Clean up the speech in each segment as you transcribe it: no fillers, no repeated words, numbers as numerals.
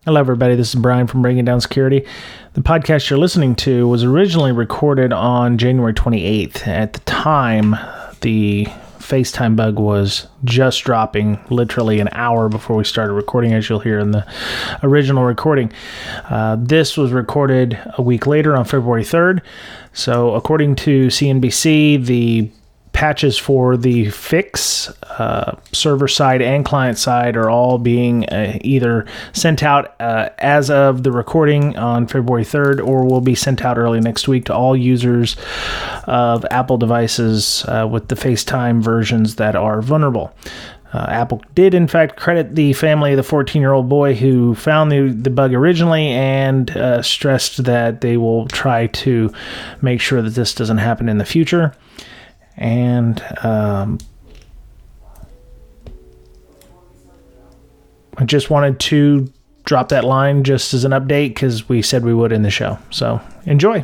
Hello, everybody. This is Brian from Breaking Down Security. The podcast you're listening to was originally recorded on January 28th. At the time, the Facetime Bug was just dropping literally an hour before we started recording, as you'll hear in the original recording. This was recorded a week later on February 3rd. So according to CNBC, the patches for the fix, server side and client side, are all being either sent out as of the recording on February 3rd or will be sent out early next week to all users of Apple devices with the FaceTime versions that are vulnerable. Apple did, in fact, credit the family of the 14-year-old boy who found the bug originally and stressed that they will try to make sure that this doesn't happen in the future. And I just wanted to drop that line just as an update because we said we would in the show. So enjoy.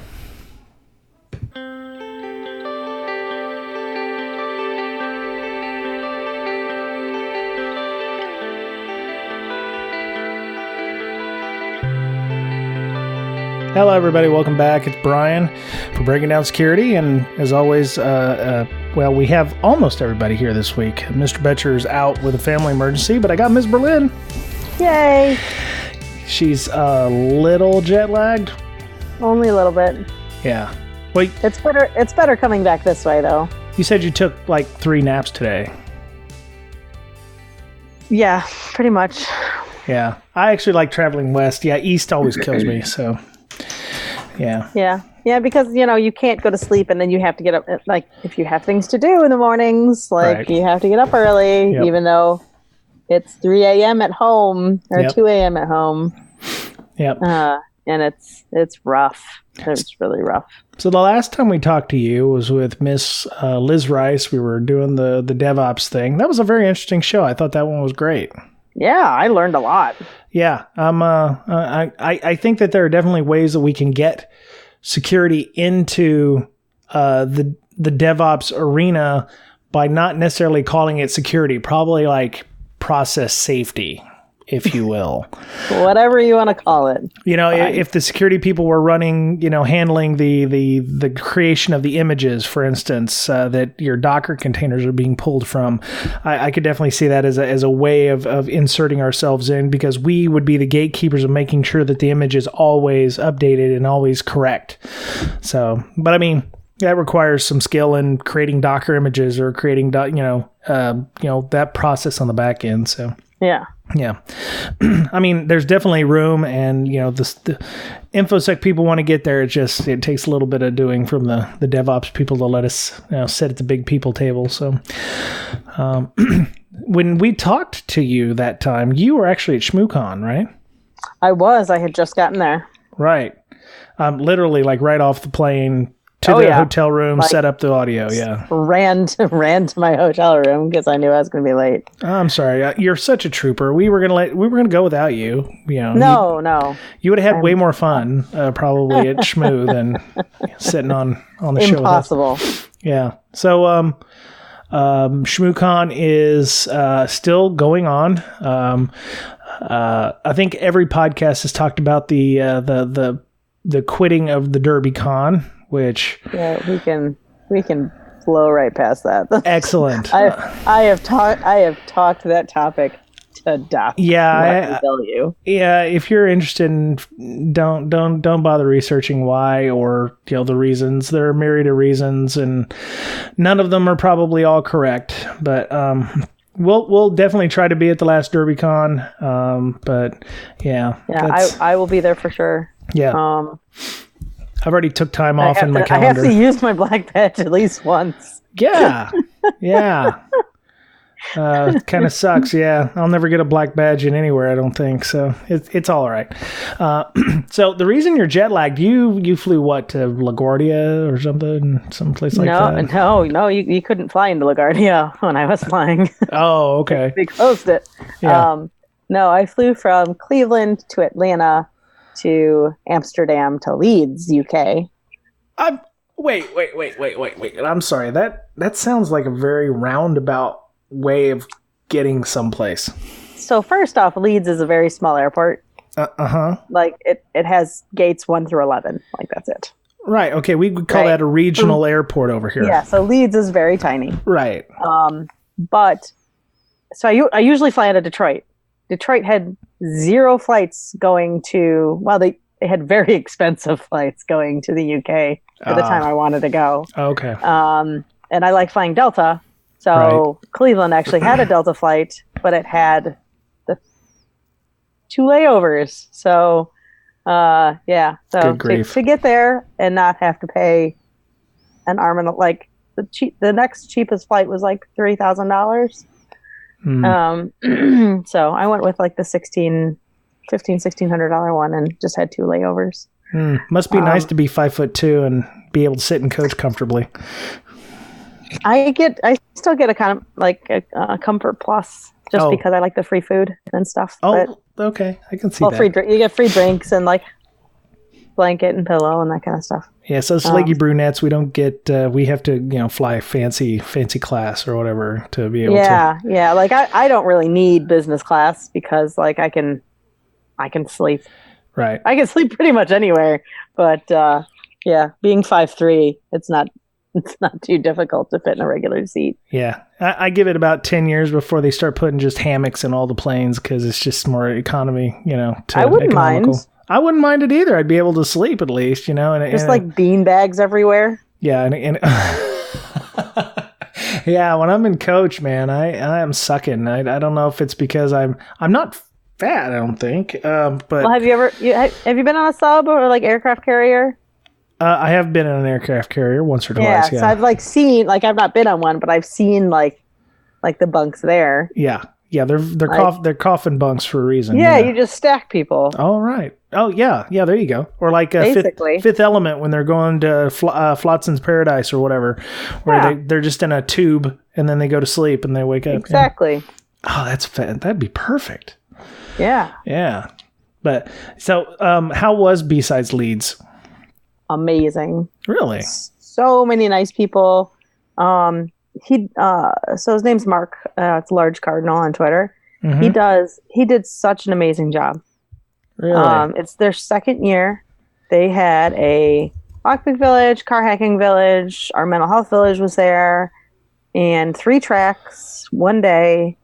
Hello, everybody. Welcome back. It's Brian for Breaking Down Security. And as always, we have almost everybody here this week. Mr. Betcher is out with a family emergency, but I got Ms. Berlin. Yay. She's a little jet lagged. Only a little bit. Yeah. Well, it's better coming back this way, though. You said you took like 3 naps today. Yeah, pretty much. Yeah. I actually like traveling west. Yeah, east always kills me, so... Yeah, because, you can't go to sleep and then you have to get up, like, if you have things to do in the mornings, like, right. You have to get up early, yep. Even though it's 3 a.m. at home, or yep. 2 a.m. at home. Yep. And it's rough. It's really rough. So the last time we talked to you was with Miss Liz Rice. We were doing the DevOps thing. That was a very interesting show. I thought that one was great. Yeah, I learned a lot. Yeah, I think that there are definitely ways that we can get security into the DevOps arena by not necessarily calling it security, probably like process safety, if you will. Whatever you want to call it. If the security people were running, handling the creation of the images, for instance, that your Docker containers are being pulled from, I could definitely see that as a way of inserting ourselves in, because we would be the gatekeepers of making sure that the image is always updated and always correct. So, but I mean, that requires some skill in creating Docker images or creating, that process on the back end. So, yeah. Yeah. I mean, there's definitely room, and, the InfoSec people want to get there. It takes a little bit of doing from the DevOps people to let us sit at the big people table. So when we talked to you that time, you were actually at ShmooCon, right? I was. I had just gotten there. Right. Literally, like right off the plane to the hotel room, set up the audio. Yeah. Ran to my hotel room because I knew I was going to be late. I'm sorry. You're such a trooper. We were going to go without you. No. You would have had way more fun probably at Shmoo than sitting on the show. Impossible. Yeah. So ShmooCon is still going on. I think every podcast has talked about the quitting of the DerbyCon. Which we can blow right past that. Excellent. I have talked that topic to death. Yeah, I tell you. Yeah, if you're interested, don't bother researching why or the reasons. There are a myriad of reasons, and none of them are probably all correct. But we'll definitely try to be at the last DerbyCon. But yeah, I will be there for sure. Yeah. I've already took time off in my calendar. I have to use my black badge at least once. Yeah. Kind of sucks. Yeah. I'll never get a black badge in anywhere, I don't think. So it's all right. So the reason you're jet lagged, you flew what, to LaGuardia or something? Someplace like that? No. You couldn't fly into LaGuardia when I was flying. Oh, okay. They closed it. Yeah. No, I flew from Cleveland to Atlanta to Amsterdam to Leeds, UK. Wait. I'm sorry. That sounds like a very roundabout way of getting someplace. So first off, Leeds is a very small airport. Like it has gates 1 through 11. Like that's it. Right. Okay. We would call that a regional airport over here. Yeah. So Leeds is very tiny. Right. But so I usually fly out of Detroit. Detroit had 0 flights going to, well, they had very expensive flights going to the UK at the time I wanted to go. Okay. And I like flying Delta. So Cleveland actually had a Delta flight, but it had the 2 layovers. So, So to get there and not have to pay an arm and like the next cheapest flight was like $3,000. So I went with like the $1,600 one and just had 2 layovers. Must be nice to be 5'2" and be able to sit and coach comfortably. I still get a kind of like a Comfort Plus just because I like the free food and stuff. Oh, okay, I can see that. You get free drinks and like blanket and pillow and that kind of stuff. Yeah, so sleggy brunettes, we don't get. We have to, fly fancy class or whatever to be able to. Yeah. Like I don't really need business class because like I can sleep. Right. I can sleep pretty much anywhere, but being 5'3", it's not too difficult to fit in a regular seat. Yeah. I give it about 10 years before they start putting just hammocks in all the planes because it's just more economy, I wouldn't mind. I wouldn't mind it either. I'd be able to sleep at least, and just like bean bags everywhere. Yeah. And yeah, when I'm in coach, man, I am sucking. I don't know if it's because I'm not fat, I don't think. But well, have you been on a sub or like aircraft carrier? I have been in an aircraft carrier once or twice. Yeah, so I've like seen, like I've not been on one, but I've seen like the bunks there. Yeah, they're coffin bunks for a reason. Yeah, you just stack people. Oh right. Oh yeah, there you go. Or like Fifth Element when they're going to Flotsin's Paradise or whatever, where they're just in a tube and then they go to sleep and they wake up. Exactly. Yeah. Oh, that's that'd be perfect. Yeah. Yeah. But so, how was Bsides Leeds? Amazing. Really? So many nice people. So his name's Mark. It's Large Cardinal on Twitter. Mm-hmm. He did such an amazing job. Really? It's their second year. They had a lockpick village, car hacking village, our mental health village was there, and 3 tracks, 1 day,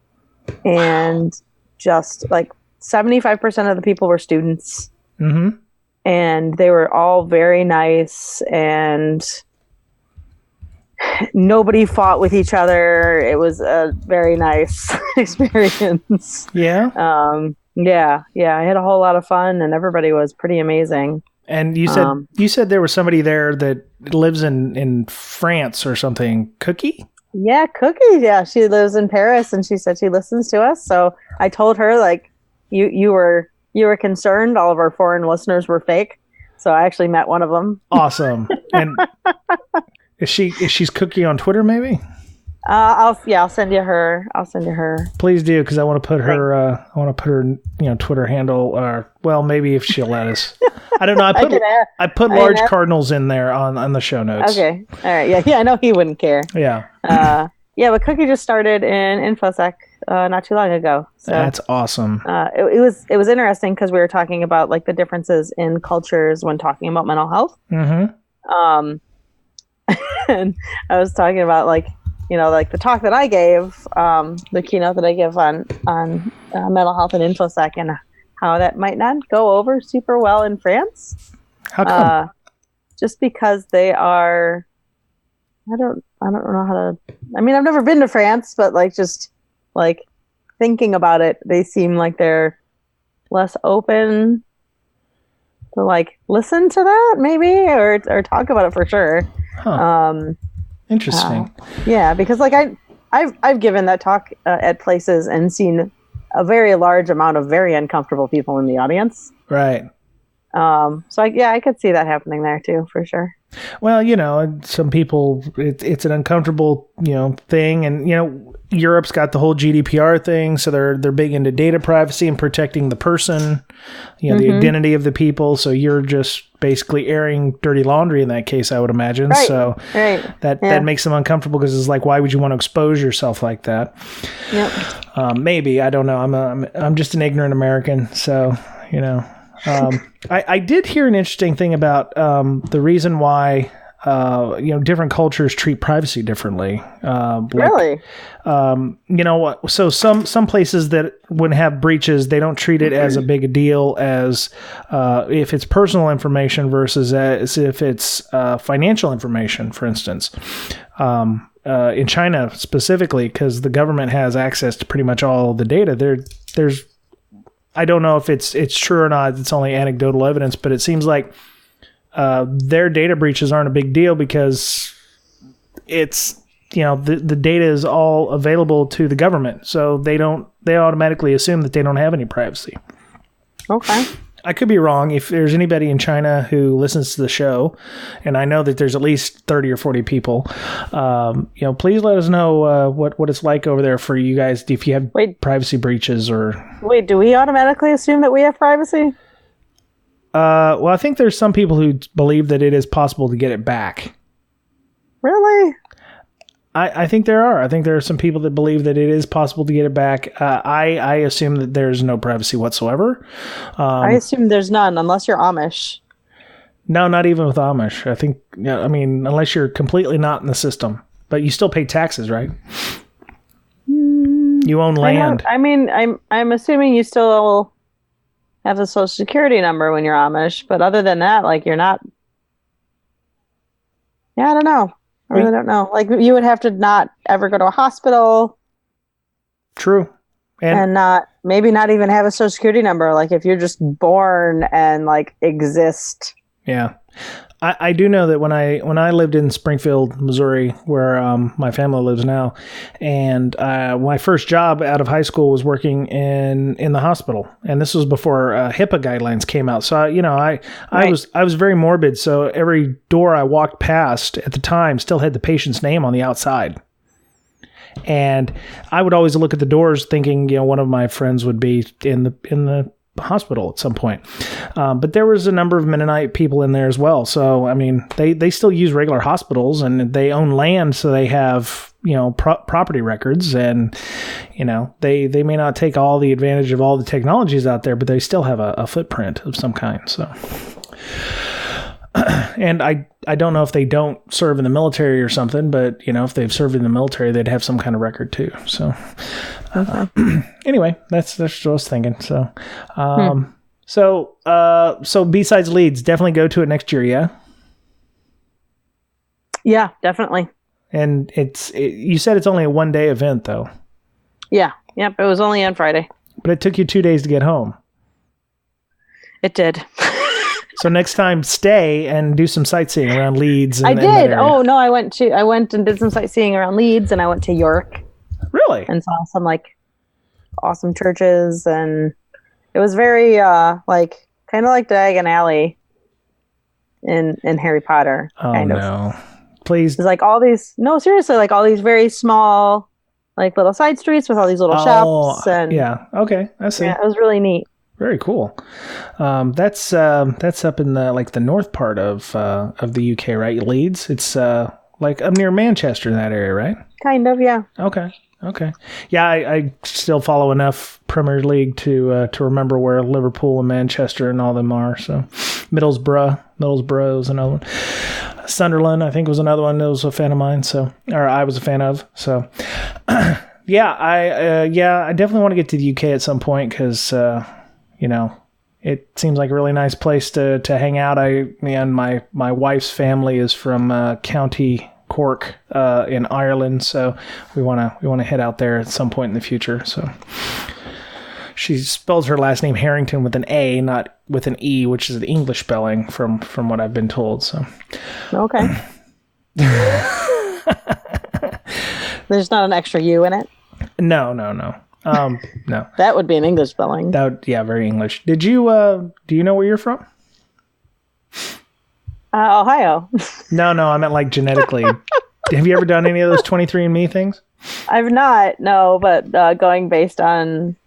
and just like 75% of the people were students. Mm-hmm. And they were all very nice and nobody fought with each other. It was a very nice experience. Yeah. I had a whole lot of fun and everybody was pretty amazing. And you said there was somebody there that lives in France or something. Cookie? Yeah, Cookie. Yeah, she lives in Paris and she said she listens to us. So I told her like you were concerned all of our foreign listeners were fake. So I actually met one of them. Awesome. And she's Cookie on Twitter maybe? I'll send you her. Please do, because I want to put her Twitter handle, well, maybe if she'll let us. I don't know. I put Large Cardinals in there on the show notes. Okay. All right. Yeah, I know he wouldn't care. Yeah. But Cookie just started in InfoSec not too long ago. So, that's awesome. It was interesting because we were talking about like the differences in cultures when talking about mental health. Mm-hmm. And I was talking about like the talk that I gave, the keynote that I give on mental health and InfoSec and how that might not go over super well in France. How come? Just because they are, I don't know how to, I mean, I've never been to France, but like, just like thinking about it, they seem like they're less open to like listen to that maybe, or talk about it for sure. Huh. Interesting. Because like I've given that talk at places and seen a very large amount of very uncomfortable people in the audience. Right. So I could see that happening there too, for sure. Well, some people, it's an uncomfortable, thing. And, Europe's got the whole GDPR thing. So they're big into data privacy and protecting the person, the identity of the people. So you're just basically airing dirty laundry in that case, I would imagine. Right. So that makes them uncomfortable because it's like, why would you want to expose yourself like that? Yep. Maybe, I don't know. I'm just an ignorant American. So, you know. I did hear an interesting thing about the reason why different cultures treat privacy differently. Really? You know what? So some places that would have breaches, they don't treat it as a big a deal as if it's personal information versus as if it's financial information, for instance. In China specifically, because the government has access to pretty much all the data, there's I don't know if it's true or not. It's only anecdotal evidence, but it seems like their data breaches aren't a big deal because it's, the data is all available to the government. So they automatically assume that they don't have any privacy. Okay. I could be wrong. If there's anybody in China who listens to the show, and I know that there's at least 30 or 40 people, please let us know what it's like over there for you guys if you have privacy breaches or... Wait, do we automatically assume that we have privacy? Well, I think there's some people who believe that it is possible to get it back. Really? I think there are. I think there are some people that believe that it is possible to get it back. I assume that there's no privacy whatsoever. I assume there's none unless you're Amish. No, not even with Amish. I think, unless you're completely not in the system. But you still pay taxes, right? You own land. I'm assuming you still have a social security number when you're Amish. But other than that, you're not... Yeah, I don't know. I really don't know. You would have to not ever go to a hospital. True. And maybe not even have a social security number. If you're just born and exist. Yeah. I do know that when I lived in Springfield, Missouri, where my family lives now, and my first job out of high school was working in the hospital, and this was before HIPAA guidelines came out. So I was very morbid. So every door I walked past at the time still had the patient's name on the outside, and I would always look at the doors thinking one of my friends would be in the hospital at some point. But there was a number of Mennonite people in there as well. So, they still use regular hospitals and they own land. So they have, property records and, they may not take all the advantage of all the technologies out there, but they still have a footprint of some kind. So, and I don't know if they don't serve in the military or something, but, if they've served in the military, they'd have some kind of record too. So, anyway, that's what I was thinking. So, so Bsides Leeds, definitely go to it next year. Yeah. Yeah, definitely. And you said it's only a 1-day event though. Yeah. Yep. It was only on Friday, but it took you 2 days to get home. It did. So next time, stay and do some sightseeing around Leeds. I did. Oh no, I went and did some sightseeing around Leeds, and I went to York. Really? And saw some awesome churches, and it was very kind of like Diagon Alley in Harry Potter. Oh no! Please. It's all these. No, seriously, all these very small, little side streets with all these little shops. And yeah. Okay, I see. Yeah, it was really neat. Very cool. That's up in the north part of the UK, right? Leeds. It's up near Manchester in that area, right? Kind of, yeah. Okay. Yeah, I still follow enough Premier League to remember where Liverpool and Manchester and all them are. So Middlesbrough was another one. Sunderland, I think, was another one that was a fan of mine. So, or I was a fan of. So, yeah, I definitely want to get to the UK at some point because. It seems like a really nice place to hang out. My wife's family is from County Cork in Ireland, so we want to head out there at some point in the future. So she spells her last name Harrington with an A, not with an E, which is the English spelling from what I've been told. So okay. There's not an extra U in it? No. No. That would be an English spelling. Very English. Did you, do you know where you're from? Ohio. No, I meant genetically. Have you ever done any of those 23andMe things? I've not, no, but going based on,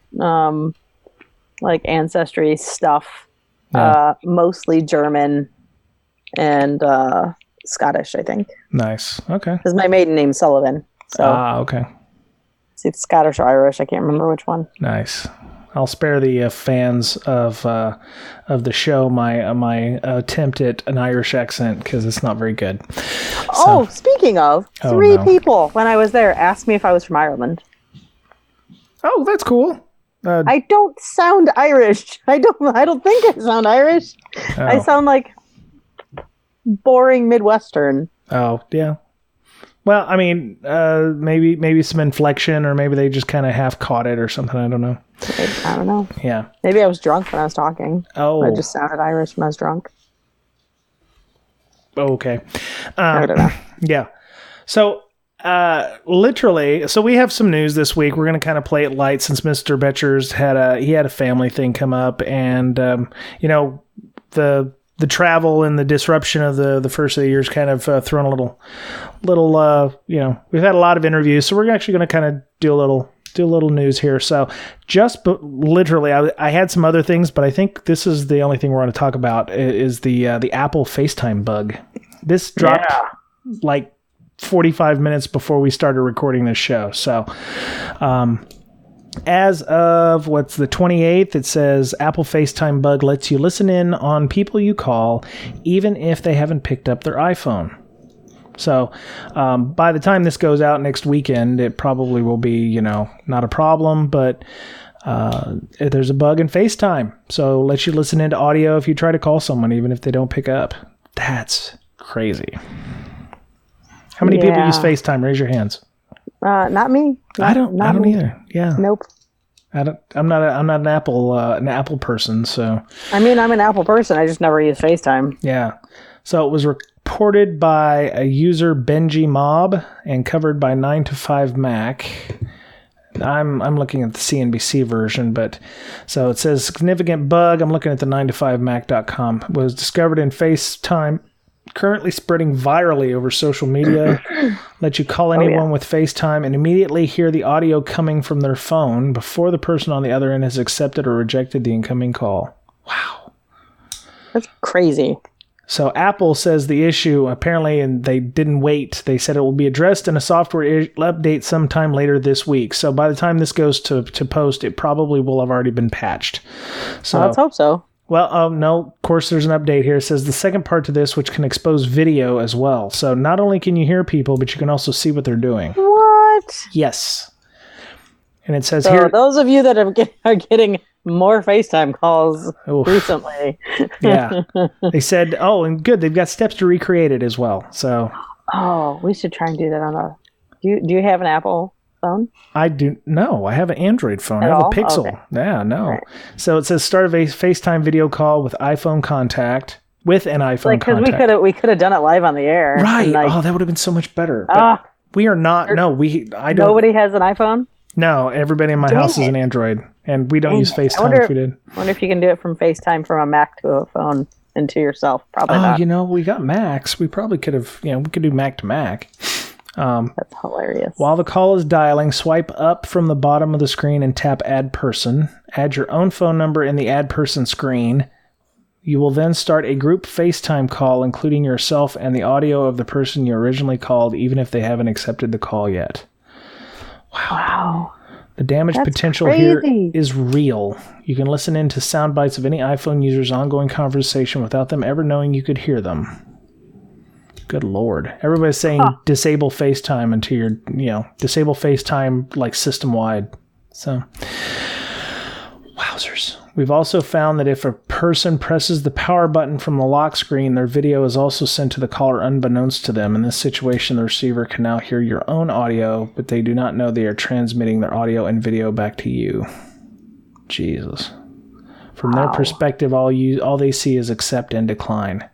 ancestry stuff, mostly German and Scottish, I think. Nice. Okay. Because my maiden name's Sullivan. So. Okay. It's Scottish or Irish. I can't remember which one. Nice. I'll spare the fans of the show my attempt at an Irish accent because it's not very good. Oh, speaking of, three people when I was there asked me if I was from Ireland. Oh, that's cool. I don't sound Irish. I don't think I sound Irish. Oh. I sound like boring Midwestern. Oh, yeah. Well, I mean, maybe some inflection, or maybe they just kind of half caught it or something. I don't know. I don't know. Yeah. Maybe I was drunk when I was talking. Oh. I just sounded Irish when I was drunk. Okay. I don't know. Yeah. So, literally, so we have some news this week. We're going to kind of play it light since Mr. Betcher's had a family thing come up, and the travel and the disruption of the first of the year is kind of thrown a little, we've had a lot of interviews, so we're actually going to kind of do a little news here. So literally, I had some other things, but I think this is the only thing we're going to talk about is the Apple Facetime bug. This dropped like 45 minutes before we started recording this show. So, as of the 28th, it says Apple Facetime bug lets you listen in on people you call, even if they haven't picked up their iPhone. So by the time this goes out next weekend, it probably will be, not a problem, but there's a bug in FaceTime. So it lets you listen into audio if you try to call someone, even if they don't pick up. That's crazy. How many people use FaceTime? Raise your hands. Not me. I don't either. Yeah. Nope. I'm not an Apple person, so. I mean, I'm an Apple person. I just never use FaceTime. Yeah. So it was reported by a user Benji Mob and covered by 9to5Mac. I'm looking at the CNBC version, but so it says significant bug. I'm looking at the 9to5Mac.com. Was discovered in FaceTime. Currently spreading virally over social media. Let you call anyone with FaceTime and immediately hear the audio coming from their phone before the person on the other end has accepted or rejected the incoming call. Wow. That's crazy. So Apple says the issue, apparently, and they didn't wait. They said it will be addressed in a software update sometime later this week. So by the time this goes to post, it probably will have already been patched. So let's hope so. Well, no, of course, there's an update here. It says the second part to this, which can expose video as well. So not only can you hear people, but you can also see what they're doing. What? Yes. And it says so here... those of you that are getting more FaceTime calls recently. Yeah. They said, and good, they've got steps to recreate it as well. So... Oh, we should try and do that on a... Do you have an Apple phone? I do. No, I have an Android phone. I have a Pixel. Okay. Yeah, no. Right. So it says start a FaceTime video call with iPhone contact. With an iPhone contact. Because we could have done it live on the air. Right. That would have been so much better. But we are not. No, I don't. Nobody has an iPhone? No, everybody in my house is an Android. And we don't use FaceTime if we did. I wonder if you can do it from FaceTime from a Mac to a phone and to yourself. Probably not. We got Macs. We probably could have, we could do Mac to Mac. That's hilarious. While the call is dialing, swipe up from the bottom of the screen and tap Add Person. Add your own phone number in the Add Person screen. You will then start a group FaceTime call, including yourself and the audio of the person you originally called, even if they haven't accepted the call yet. Wow. The damage potential here is real. You can listen in to sound bites of any iPhone user's ongoing conversation without them ever knowing you could hear them. Good Lord. Everybody's saying disable FaceTime until you're, disable FaceTime like system-wide. So, wowzers. We've also found that if a person presses the power button from the lock screen, their video is also sent to the caller unbeknownst to them. In this situation, the receiver can now hear your own audio, but they do not know they are transmitting their audio and video back to you. Jesus. From their perspective, all they see is accept and decline.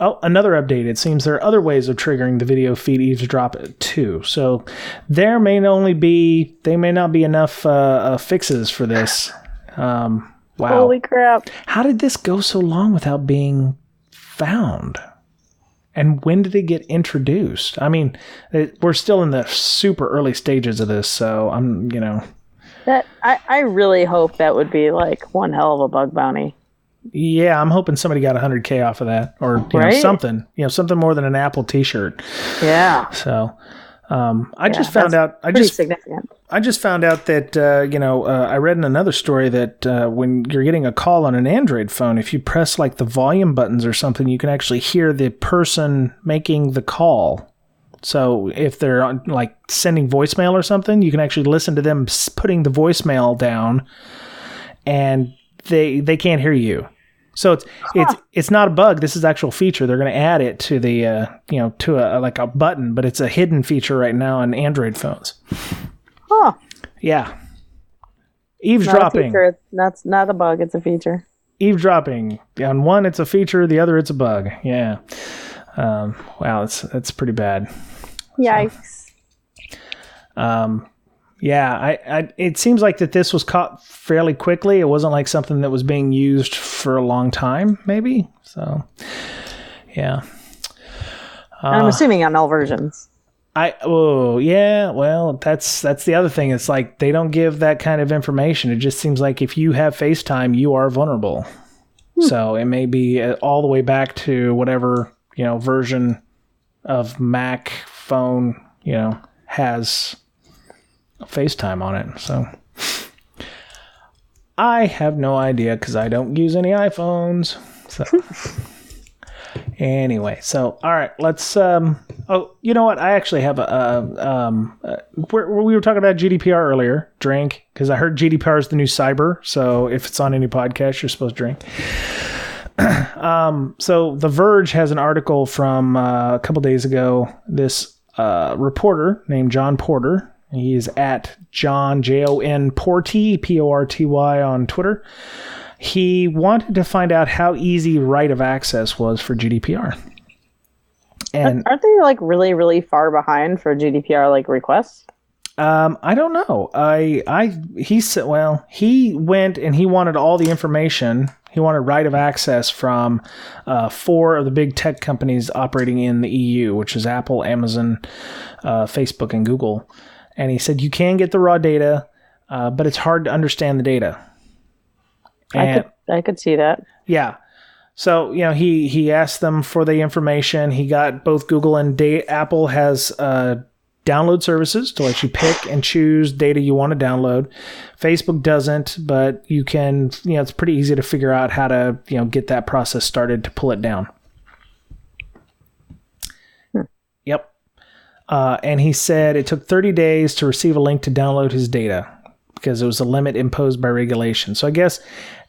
Oh, another update. It seems there are other ways of triggering the video feed eavesdrop too. So there may not be enough fixes for this. Wow. Holy crap. How did this go so long without being found? And when did it get introduced? I mean, we're still in the super early stages of this, so I really hope that would be like one hell of a bug bounty. Yeah, I'm hoping somebody got $100K off of that, or something, something more than an Apple T-shirt. Yeah. So, I just found out I just found out that I read in another story that when you're getting a call on an Android phone, if you press like the volume buttons or something, you can actually hear the person making the call. So if they're on, like sending voicemail or something, you can actually listen to them putting the voicemail down, and they can't hear you. So it's not a bug. This is actual feature. They're going to add it to the like a button, but it's a hidden feature right now on Android phones. Huh. Yeah. Eavesdropping. That's not a bug. It's a feature. Eavesdropping. On one, it's a feature. The other, it's a bug. Yeah. Wow. That's pretty bad. Yikes. So, yeah, it seems like that this was caught fairly quickly. It wasn't like something that was being used for a long time, maybe. So, yeah. I'm assuming on all versions. Well, that's the other thing. It's like they don't give that kind of information. It just seems like if you have FaceTime, you are vulnerable. So it may be all the way back to whatever, version of Mac phone, has FaceTime on it. So I have no idea because I don't use any iPhones. So anyway, so all right, let's you know what? I actually have we were talking about GDPR earlier, drink, because I heard GDPR is the new cyber. So if it's on any podcast, you're supposed to drink. So The Verge has an article from a couple days ago. This reporter named John Porter. He is at John, Jon Porty, Porty on Twitter. He wanted to find out how easy right of access was for GDPR. And aren't they like really, really far behind for GDPR like requests? I don't know. He said, well, he went and he wanted all the information. He wanted right of access from 4 of the big tech companies operating in the EU, which is Apple, Amazon, Facebook, and Google. And he said, you can get the raw data, but it's hard to understand the data. And, I could see that. Yeah. So, he asked them for the information. He got both Google and Apple has download services to let you pick and choose data you want to download. Facebook doesn't, but you can, it's pretty easy to figure out how to, get that process started to pull it down. Yep. And he said it took 30 days to receive a link to download his data because it was a limit imposed by regulation. So I guess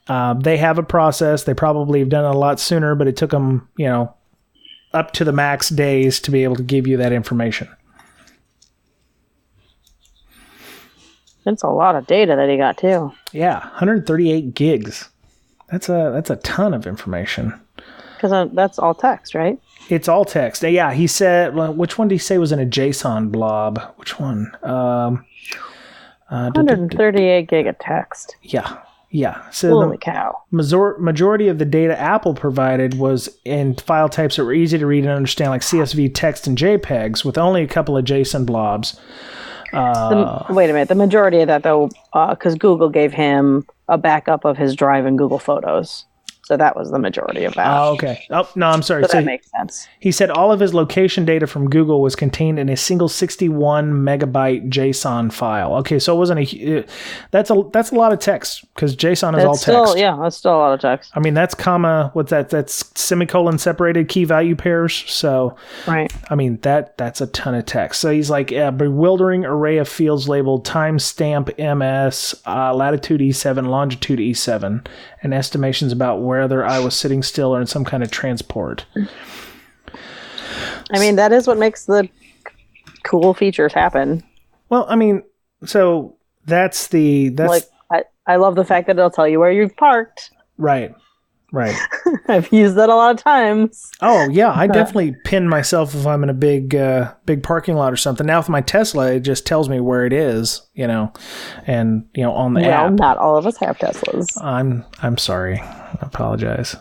they have a process. They probably have done it a lot sooner, but it took them, up to the max days to be able to give you that information. That's a lot of data that he got too. Yeah, 138 gigs. That's a ton of information. Because that's all text, right? It's all text. Yeah, he said, well, which one did he say was in a JSON blob? Which one? 138 gig of text. Yeah. So holy cow. Majority of the data Apple provided was in file types that were easy to read and understand, like CSV text and JPEGs, with only a couple of JSON blobs. Wait a minute. The majority of that, though, because Google gave him a backup of his drive in Google Photos. So that was the majority of that. Oh, okay. Oh, no, I'm sorry. So that makes sense. He said all of his location data from Google was contained in a single 61 megabyte JSON file. Okay, so it wasn't that's a lot of text because JSON is all text. Yeah, that's still a lot of text. I mean, that's what's that? That's semicolon separated key value pairs. So, right. I mean, that's a ton of text. So he's like, a bewildering array of fields labeled timestamp MS, latitude E7, longitude E7, and estimations about whether I was sitting still or in some kind of transport. I mean, that is what makes the cool features happen. Well, I mean, so that's like, I love the fact that it'll tell you where you've parked. Right. I've used that a lot of times. Oh yeah, I definitely pin myself if I'm in a big parking lot or something. Now with my Tesla, it just tells me where it is, and on the app. Well, not all of us have Teslas. I'm sorry. I apologize.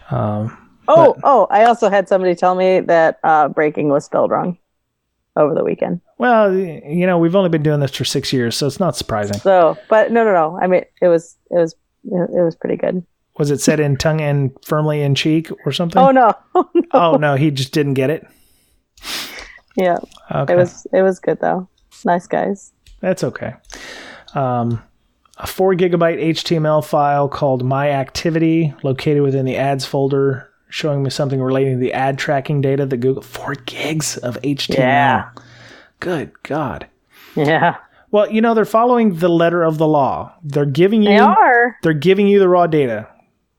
I also had somebody tell me that braking was spelled wrong over the weekend. Well, we've only been doing this for 6 years, so it's not surprising. So, but no. I mean, it was pretty good. Was it said in tongue and firmly in cheek or something? Oh, no. Oh, no, he just didn't get it? Yeah. Okay. It was good though. Nice guys. That's okay. A 4 gigabyte HTML file called My Activity, located within the ads folder, showing me something relating to the ad tracking data that Google. 4 gigs of HTML. Yeah. Good God. Yeah. Well, they're following the letter of the law. They're giving you the raw data.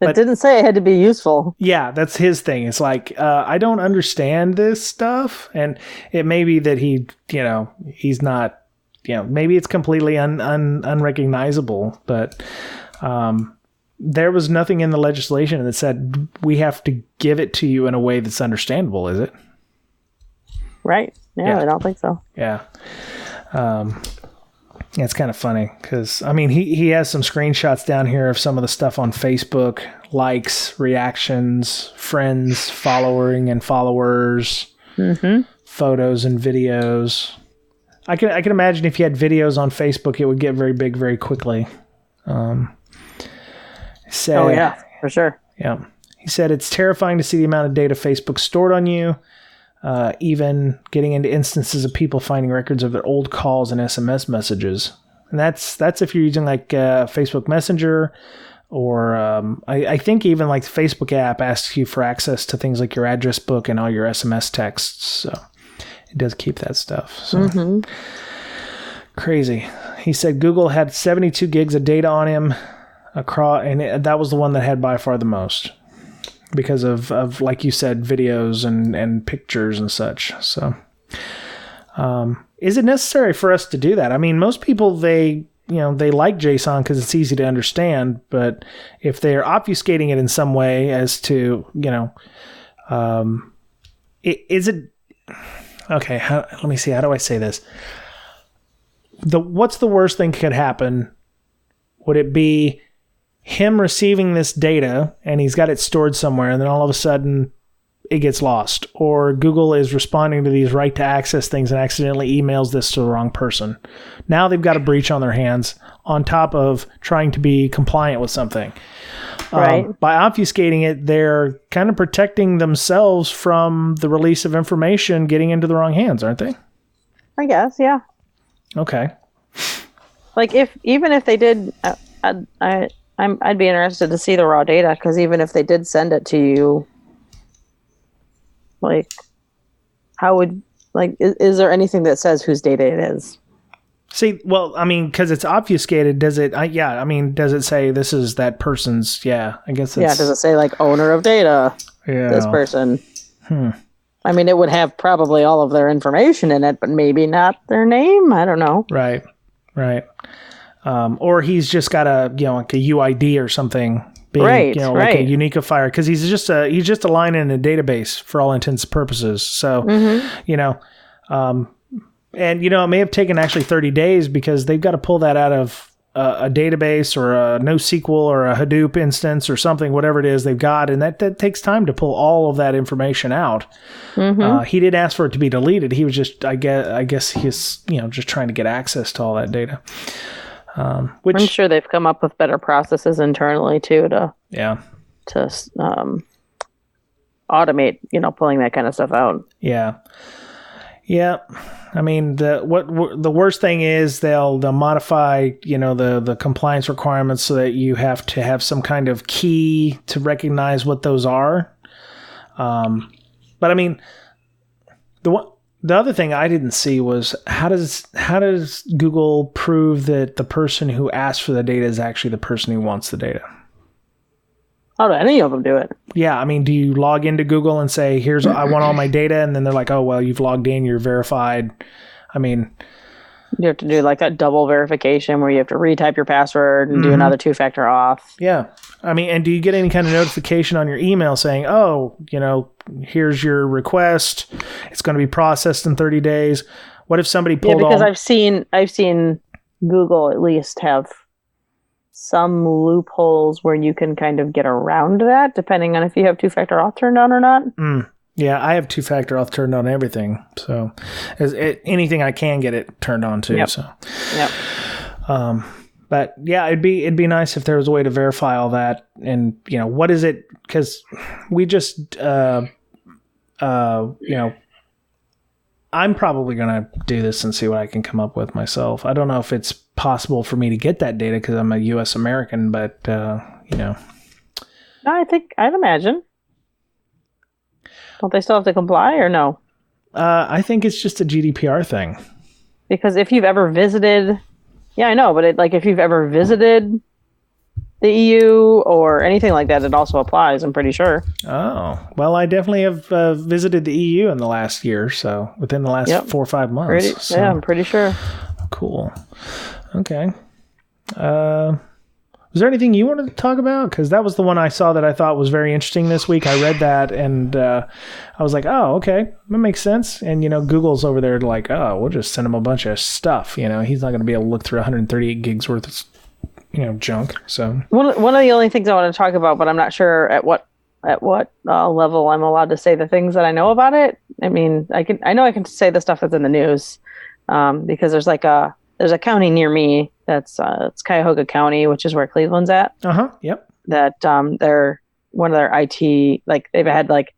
It didn't say it had to be useful. Yeah, that's his thing. It's like, I don't understand this stuff. And it may be that he's not, maybe it's completely unrecognizable. But there was nothing in the legislation that said we have to give it to you in a way that's understandable, is it? Right. Yeah. I don't think so. Yeah. It's kind of funny because, he has some screenshots down here of some of the stuff on Facebook, likes, reactions, friends, following and followers, photos and videos. I can imagine if you had videos on Facebook, it would get very big very quickly. Oh, yeah, for sure. Yeah. He said, it's terrifying to see the amount of data Facebook stored on you. Even getting into instances of people finding records of their old calls and SMS messages. And that's if you're using like Facebook Messenger or I think even like the Facebook app asks you for access to things like your address book and all your SMS texts. So it does keep that stuff. So crazy. He said Google had 72 gigs of data on him and that was the one that had by far the most. Because of like you said, videos and pictures and such. So, is it necessary for us to do that? Most people, they like JSON because it's easy to understand. But if they're obfuscating it in some way as to, is it okay? Let me see. How do I say this? What's the worst thing could happen? Would it be him receiving this data and he's got it stored somewhere and then all of a sudden it gets lost, or Google is responding to these right to access things and accidentally emails this to the wrong person? Now they've got a breach on their hands on top of trying to be compliant with something. Right. By obfuscating it, they're kind of protecting themselves from the release of information getting into the wrong hands, aren't they? I guess. Yeah. Okay. Like even if they did, I'd be interested to see the raw data, because even if they did send it to you, like, how would, like, is there anything that says whose data it is? See, well, because it's obfuscated, does it? Does it say this is that person's? Yeah, I guess. Yeah, does it say like owner of data? Yeah, this person. It would have probably all of their information in it, but maybe not their name. I don't know. Right. Or he's just got a like a UID or something, like a unifier, because he's just a line in a database for all intents and purposes. So, and it may have taken actually 30 days because they've got to pull that out of a database or a NoSQL or a Hadoop instance or something, whatever it is they've got, and that takes time to pull all of that information out. He did ask for it to be deleted. He was just, I guess he's just trying to get access to all that data. Which I'm sure they've come up with better processes internally too to automate, pulling that kind of stuff out. Yeah. The worst thing is they'll modify, the compliance requirements so that you have to have some kind of key to recognize what those are. But the other thing I didn't see was how does Google prove that the person who asked for the data is actually the person who wants the data? How do any of them do it? Yeah, do you log into Google and say, I want all my data, and then they're like, oh, well, you've logged in, you're verified. You have to do like a double verification where you have to retype your password and do another 2-factor auth. Yeah. And do you get any kind of notification on your email saying, oh, here's your request, it's going to be processed in 30 days? What if somebody pulled because I've seen Google at least have some loopholes where you can kind of get around that, depending on if you have 2-factor auth turned on or not. Yeah, I have 2-factor auth turned on everything. So anything I can get it turned on to. Yep. So. Yep. But yeah, it'd be nice if there was a way to verify all that. And, what is it? Because we just, I'm probably going to do this and see what I can come up with myself. I don't know if it's possible for me to get that data because I'm a U.S. American, but, No, I'd imagine. Don't they still have to comply or no? I think it's just a GDPR thing. Because if you've ever visited, yeah, I know, but if you've ever visited the EU or anything like that, it also applies, I'm pretty sure. Oh, well, I definitely have visited the EU in the last year, so within the last 4 or 5 months. Yeah, I'm pretty sure. Cool. Okay. Was there anything you wanted to talk about? Because that was the one I saw that I thought was very interesting this week. I read that and I was like, oh, okay, that makes sense. And, Google's over there like, oh, we'll just send him a bunch of stuff. He's not going to be able to look through 138 gigs worth of junk. So one of the only things I want to talk about, but I'm not sure at what level I'm allowed to say the things that I know about it. I mean, I know I can say the stuff that's in the news, because there's a county near me that's it's Cuyahoga County, which is where Cleveland's at. Yep. That they're one of their IT, like they've had like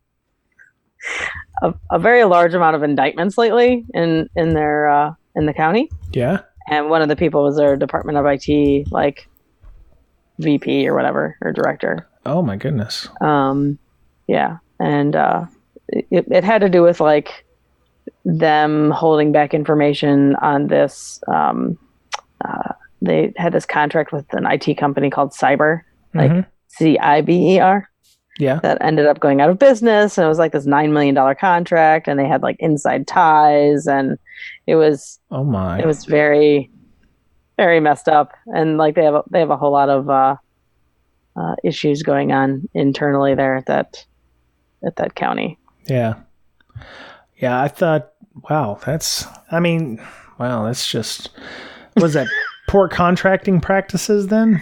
a very large amount of indictments lately in the county. Yeah. And one of the people was their Department of IT, like VP or whatever, or director. Oh my goodness. Yeah. And it had to do with like them holding back information on this. They had this contract with an IT company called Cyber, like CIBER. Yeah. That ended up going out of business. And it was like this $9 million contract, and they had like inside ties, and it was, oh my, it was very, very messed up. And like they have a whole lot of issues going on internally there at that county. Yeah. Yeah. I thought, wow, that's just, was that poor contracting practices then?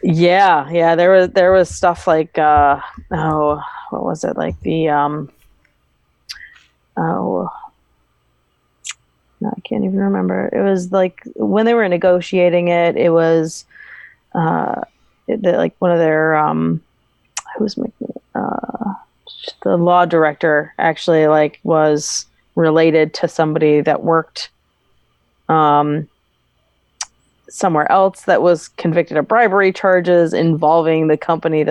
Yeah. There was stuff like, what was it? Like the, no, I can't even remember. It was like when they were negotiating it, it was, like one of their, who's making the law director actually like was related to somebody that worked, somewhere else that was convicted of bribery charges involving the company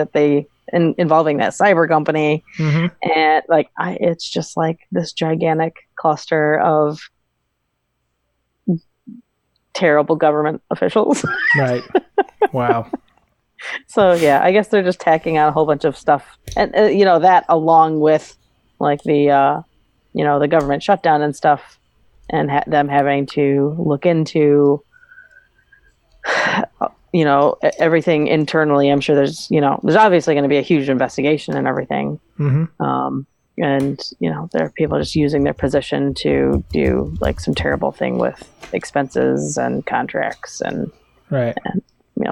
involving that cyber company. And like, it's just like this gigantic cluster of terrible government officials. Right. Wow. So yeah, I guess they're just tacking on a whole bunch of stuff, and that along with like the the government shutdown and stuff, and them having to look into everything internally. I'm sure there's obviously going to be a huge investigation and everything. And there are people just using their position to do like some terrible thing with expenses and contracts and right, and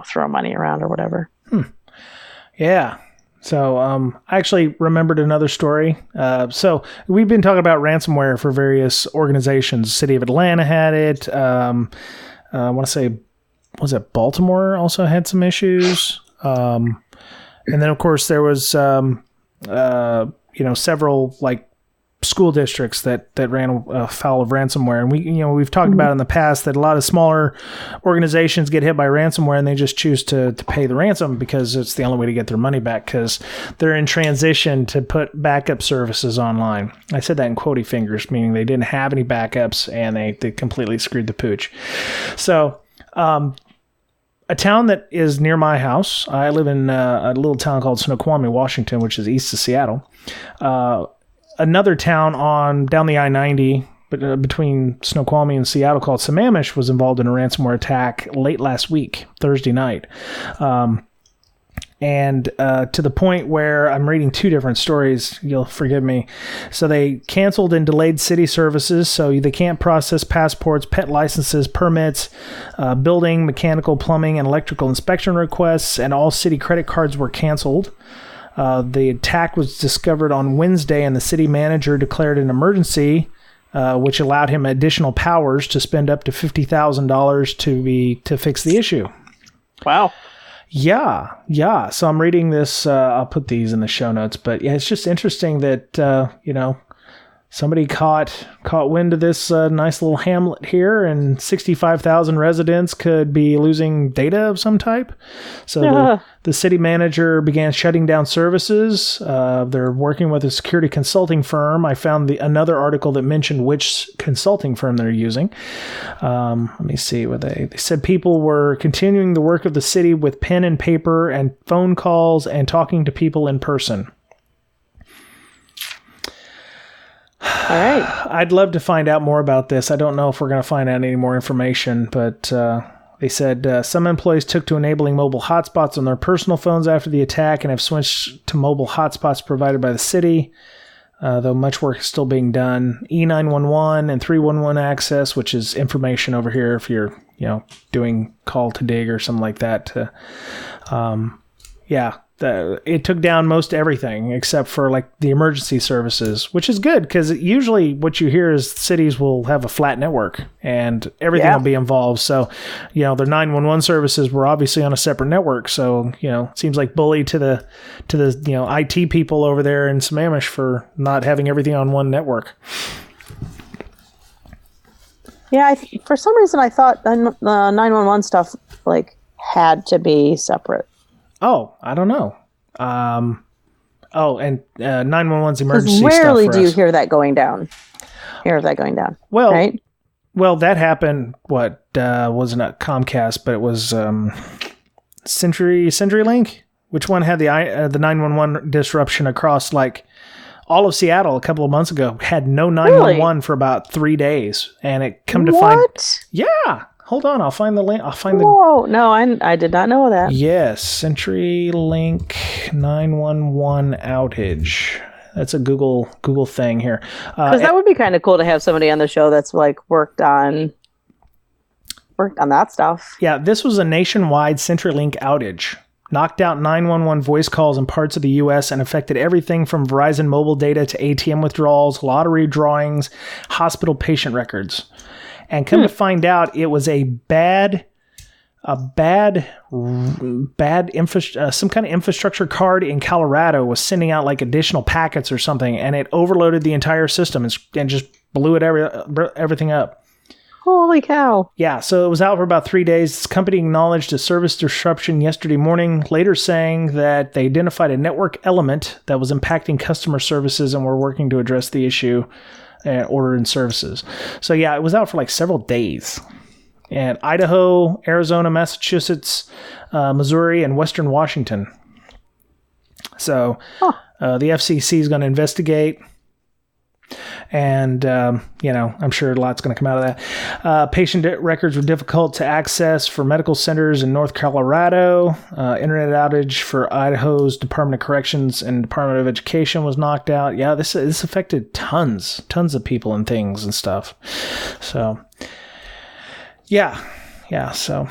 throw money around or whatever. Yeah. So I actually remembered another story. So we've been talking about ransomware for various organizations. City of Atlanta had it. I want to say, was it Baltimore also had some issues? And then of course there was, several like school districts that ran afoul of ransomware. And we've talked about in the past that a lot of smaller organizations get hit by ransomware and they just choose to pay the ransom because it's the only way to get their money back because they're in transition to put backup services online. I said that in quotey fingers, meaning they didn't have any backups and they completely screwed the pooch. So, a town that is near my house, I live in a little town called Snoqualmie, Washington, which is east of Seattle. Another town down the I-90 between Snoqualmie and Seattle called Sammamish was involved in a ransomware attack late last week, Thursday night. And to the point where I'm reading two different stories, you'll forgive me. So they canceled and delayed city services, so they can't process passports, pet licenses, permits, building, mechanical, plumbing, and electrical inspection requests, and all city credit cards were canceled. The attack was discovered on Wednesday, and the city manager declared an emergency, which allowed him additional powers to spend up to $50,000 to fix the issue. Wow. Yeah. So I'm reading this. I'll put these in the show notes, but yeah, it's just interesting that somebody caught wind of this nice little hamlet here, and 65,000 residents could be losing data of some type. So the city manager began shutting down services. They're working with a security consulting firm. I found another article that mentioned which consulting firm they're using. Let me see what they said. People were continuing the work of the city with pen and paper and phone calls and talking to people in person. All right. I'd love to find out more about this. I don't know if we're going to find out any more information, but they said some employees took to enabling mobile hotspots on their personal phones after the attack and have switched to mobile hotspots provided by the city, though much work is still being done. E911 and 311 access, which is information over here if you're doing call to dig or something like that. It took down most everything except for like the emergency services, which is good because usually what you hear is cities will have a flat network and everything will be involved. So, their 911 services were obviously on a separate network. So, it seems like bully to the IT people over there in Sammamish for not having everything on one network. Yeah, for some reason I thought the 911 stuff had to be separate. Oh, I don't know. And 911's emergency stuff. Rarely do you hear that going down. Well, right? Well, that happened. What wasn't a Comcast, but it was CenturyLink. Which one had the 911 disruption across all of Seattle a couple of months ago? Had no 911 for about 3 days, and it come to find. Yeah. Hold on, I'll find the link. Whoa, no, I did not know that. Yes, CenturyLink 911 outage. That's a Google thing here. Because that would be kind of cool to have somebody on the show that's worked on that stuff. Yeah, this was a nationwide CenturyLink outage. Knocked out 911 voice calls in parts of the U.S. and affected everything from Verizon mobile data to ATM withdrawals, lottery drawings, hospital patient records. And come to find out, it was some kind of infrastructure card in Colorado was sending out additional packets or something, and it overloaded the entire system and just blew everything up. Holy cow. Yeah, so it was out for about 3 days. This company acknowledged a service disruption yesterday morning, later saying that they identified a network element that was impacting customer services and were working to address the issue. And order and services. So yeah, it was out for several days. And Idaho, Arizona, Massachusetts, Missouri, and Western Washington. So the FCC is going to investigate. And, I'm sure a lot's going to come out of that. Patient records were difficult to access for medical centers in North Colorado. Internet outage for Idaho's Department of Corrections and Department of Education was knocked out. Yeah, this affected tons of people and things and stuff. So, yeah. So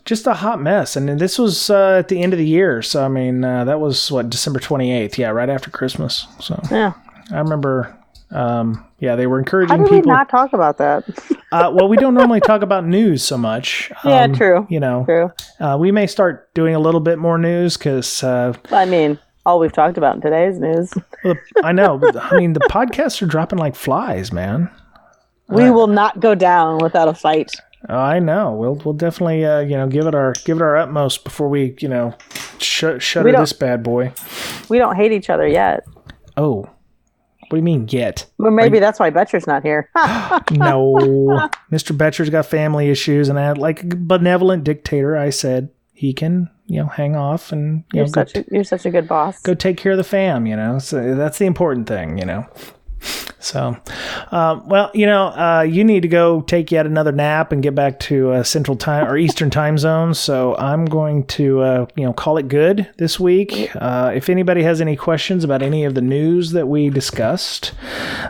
just a hot mess. And this was at the end of the year. So, that was December 28th. Yeah, right after Christmas. So, yeah, I remember... they were encouraging people. How did we not talk about that? Well, we don't normally talk about news so much. Yeah, true. True. We may start doing a little bit more news because... all we've talked about in today's news. Well, I know, but the podcasts are dropping like flies, man. We will not go down without a fight. I know. We'll definitely give it our utmost before we shutter this bad boy. We don't hate each other yet. Oh. What do you mean, yet? Well, maybe that's why Betcher's not here. No. Mr. Betcher's got family issues, and like a benevolent dictator, I said he can, hang off and, you're such a good boss. Go take care of the fam, So that's the important thing, So, you need to go take yet another nap and get back to Central Time or Eastern Time Zone. So I'm going to, call it good this week. If anybody has any questions about any of the news that we discussed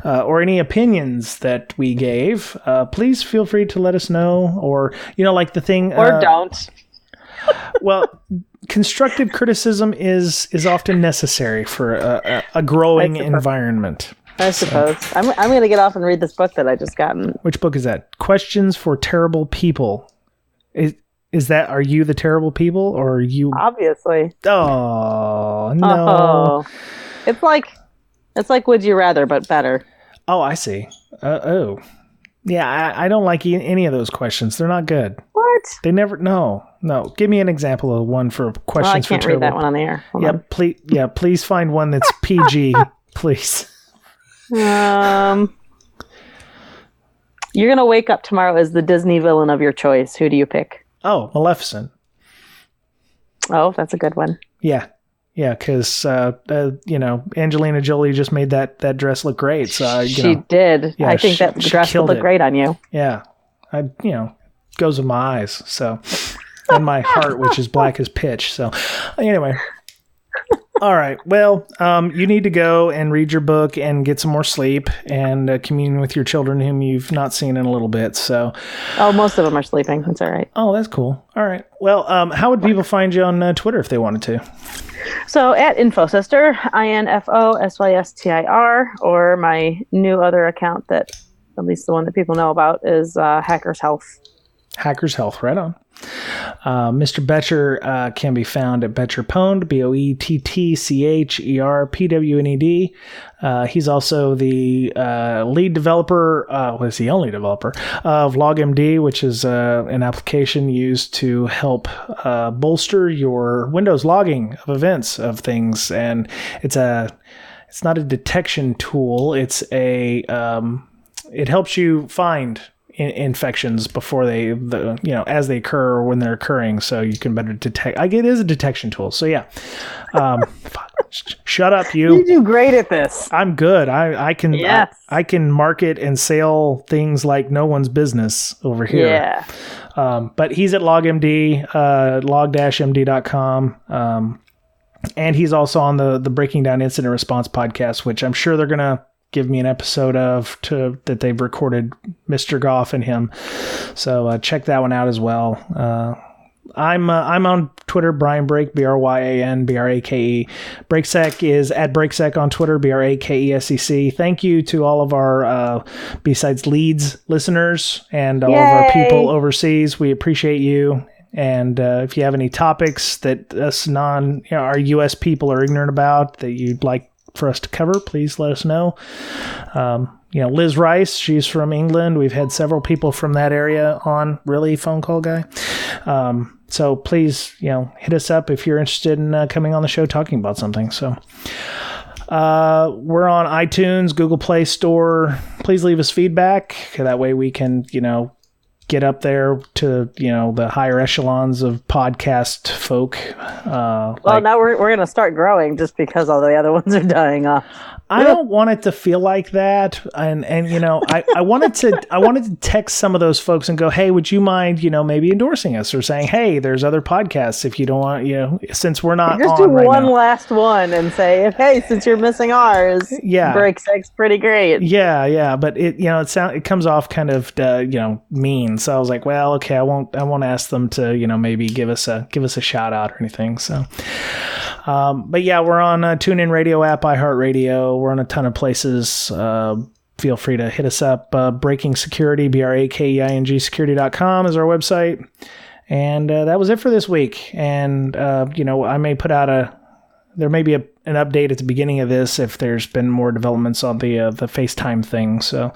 or any opinions that we gave, please feel free to let us know. Or, the thing. Or don't. Well, constructive criticism is often necessary for a growing environment. I suppose. I'm going to get off and read this book that I just gotten. Which book is that? Questions for Terrible People. Is that, are you the terrible people or are you? Obviously. Oh, no. Oh. It's It's like Would You Rather, but better. Oh, I see. Yeah, I don't like any of those questions. They're not good. What? They never. No. Give me an example of one for questions for I can't read that one on the air. Hold on. Please find one that's PG, please. You're gonna wake up tomorrow as the Disney villain of your choice. Who do you pick? Oh, Maleficent. Oh, that's a good one. Yeah, because Angelina Jolie just made that dress look great. So she did. Yeah, I think that dress would look great on you. Yeah, goes with my eyes. So, and my heart, which is black as pitch. So, anyway. All right. Well, you need to go and read your book and get some more sleep and commune with your children whom you've not seen in a little bit. So, most of them are sleeping. That's all right. Oh, that's cool. All right. Well, how would people find you on Twitter if they wanted to? So at InfoSister, INFOSYSTIR, or my new other account that, at least the one that people know about, is Hackers Health. Hackers Health, right on. Mr. Betcher can be found at Betcherpwned, BOETTCHERPWNED. He's also the lead developer, was the only developer, of LogMD, which is an application used to help bolster your Windows logging of events of things. And it's not a detection tool. It's it helps you find infections before as they occur or when they're occurring, so you can better detect. It is a detection tool. So yeah, shut up, you. You do great at this. I'm good. I can. Yes. I can market and sell things like no one's business over here. Yeah. But he's at LogMD, log-md.com, and he's also on the Breaking Down Incident Response podcast, which I'm sure they're gonna give me an episode that they've recorded, Mr. Goff and him. So check that one out as well. I'm on Twitter, Brian Brake, BRYAN BRAKE. Brakesec is at Brakesec on Twitter, BRAKESEC. Thank you to all of our Bsides Leeds listeners and all of our people overseas. We appreciate you. And if you have any topics that us our U.S. people are ignorant about that you'd like for us to cover, please let us know. Liz Rice, she's from England. We've had several people from that area on. Really, phone call guy. So please, hit us up if you're interested in coming on the show talking about something. So we're on iTunes, Google Play Store. Please leave us feedback. That way we can, get up there to the higher echelons of podcast folk. Now we're going to start growing just because all the other ones are dying off. I don't want it to feel like that, and I wanted to text some of those folks and go, hey, would you mind maybe endorsing us or saying, hey, there's other podcasts if you don't want since we're not just on do right one now. Last one and say, hey, since you're missing ours, Brakesec's pretty great. Yeah, but it comes off kind of mean. So I was like, well, okay, I won't ask them to maybe give us a shout out or anything. So, but yeah, we're on TuneIn Radio app, iHeartRadio. We're on a ton of places. Feel free to hit us up. Breaking Security, BRAKEING security.com is our website. And that was it for this week. And I may put out there may be an update at the beginning of this if there's been more developments on the FaceTime thing. So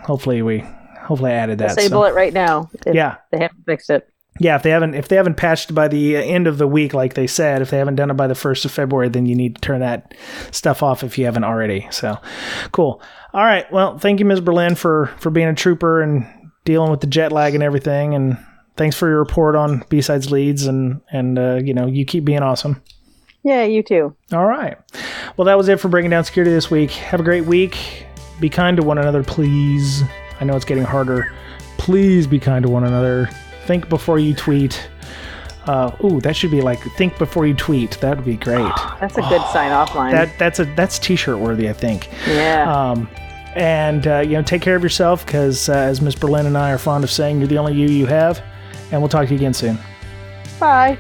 hopefully I added that. Disable it right now. They haven't fixed it. Yeah, if they haven't patched by the end of the week, like they said, if they haven't done it by the 1st of February, then you need to turn that stuff off if you haven't already. So, cool. All right. Well, thank you, Ms. Berlin, for being a trooper and dealing with the jet lag and everything. And thanks for your report on Bsides Leeds. And you keep being awesome. Yeah, you too. All right. Well, that was it for Breaking Down Security this week. Have a great week. Be kind to one another, please. I know it's getting harder. Please be kind to one another. Think before you tweet. That should be like think before you tweet. That would be great. That's a good sign-off line. That's t-shirt worthy, I think. Yeah. And take care of yourself because as Miss Berlin and I are fond of saying, you're the only you have. And we'll talk to you again soon. Bye.